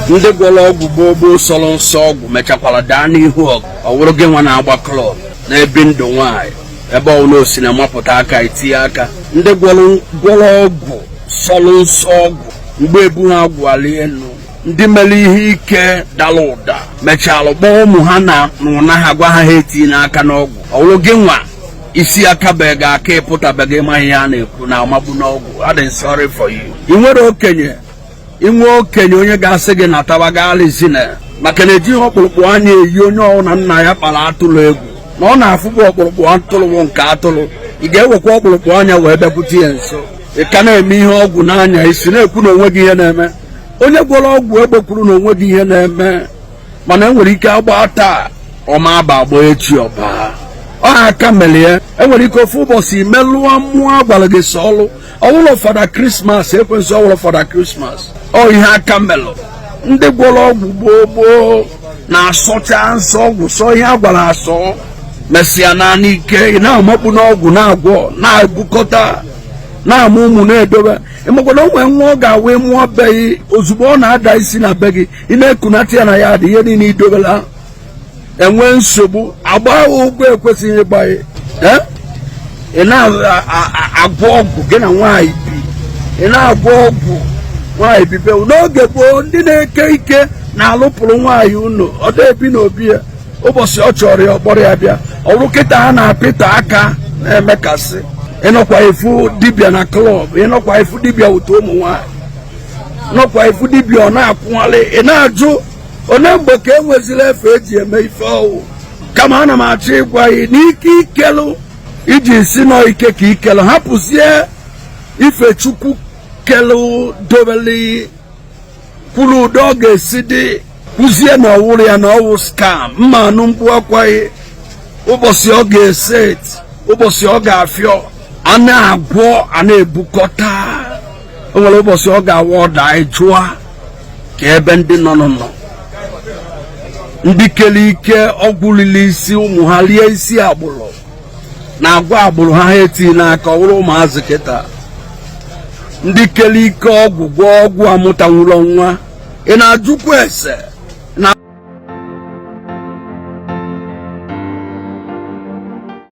ndị gwọrọ ọgwụ gboo sọrọ nsọ ọgwụ mechakwara daa n'ihu ọgụ ọ wụrụ gị nwa na-agba klọb na-ebi ndụ nwaanyị ebe ọbụla o si na mapụta aka itinye aka ndị gwọrọ ọgwụ sọrọ nsọ ọgwụ mgbe ebu ha gwali elu ndị mere ihe ike dara ụda mechalụ kpọọ ụmụ ha na ụna ha gwa ha etinye n'aka n'ọgwụ ọ wụrụ gị nwa isi akabeghị aka ịpụtabeghị ma ihe a na-ekwu na amagbu n'ọgwụ adị sorry for you. inwe okenye onye ga-asị gị na tabagalizina maka na ejighị ọkpụrụkpụ anya eyi onye ọwụna nna ya kpara atụrụ egwu na ọ na-afụbụ ọkpụrụkpụ atụrụ nke atụrụ ị ga-ewekwa ọkpụrụkpụ anya wee bịakwute ya nso ị ka na-eme ihe ọgwụ n'anya isi na-ekwu na onwe gị ihe na-eme onye gwọrọ ọgwụ egbekwuru na onwe gị ihe na-eme mana enwere ike agba taa ọma aba agba echi ọba ọ aka mere ya enwere ike ofu ụbọchị melụọ mmụọ agwara gị sọlụ ọwụlọ fada krismas ekwensị ọwụlọ fada krismas ọ ihe aka melụ ndị gwọrọ ọgwụ gboo na-asọcha nsọ ọgwụ sọ ihe agwara asọ mesịa naanị ike ị na-amakpu n'ọgwụ na-agwọ na-ebukọta na-amụ ụmụ na-edobe ịmakwara onwe nwa ọ ga-awe mụọ be gị ozugbo ọ na-ada isi na be gị ị na-ekunata ya na ya dị ihe niile idobela enwe nsogbu agba ụgwọ ekwesịghị ịgba ị na-agwọ ọgwụ gị na nwaanyị bi ị na-agwọ ọgwụ nwaanyị bibe n'oge gboo ndị na-eke ike na-alụpụrụ nwaanyị unu ọ na-ebi n'obi ya ụbọchị ọ chọrọ ya ọkpọrọ ya bịa ọrụ kịta ha na-apịta aka na-emekasị ịnọkwa efu dibịa na klọb ịnọkwa efu dibịa ụtọ ụmụ nwaanyị nọkwa efu dibịa ọ na-akwụnwalị ị na-ajụ onye mgbe ka enwezila efe eji eme ife ọwụ kama ana m achọ ịgwa gị n'ike ikelụ iji si nọ ike ka ikelụ hapụzie ife chukwu kelụ dobeli kwuru ụdọ ọ ga-esi dị kwụzie na ọwụrụ ya na ọwụ skam mma anụ mkpu akwaghị ụbọchị ọ ga-eset ụbọchị ọ ga-afịọ a na-agwọ a na-ebukọta o nwere ụbọchị ọ ga-awa ọda jụa ka ebe ndị nọ ndị kele ike ọgwụ lili isi ụmụ ha lie isi agbụrụ na-agwa agbụrụ ha eti n'aka ọwụrụ ụmụazị kịta ndị kele ike ọgwụ gwọ ọgwụ amụtanwụrụ nwa ị na-ajụkwa ese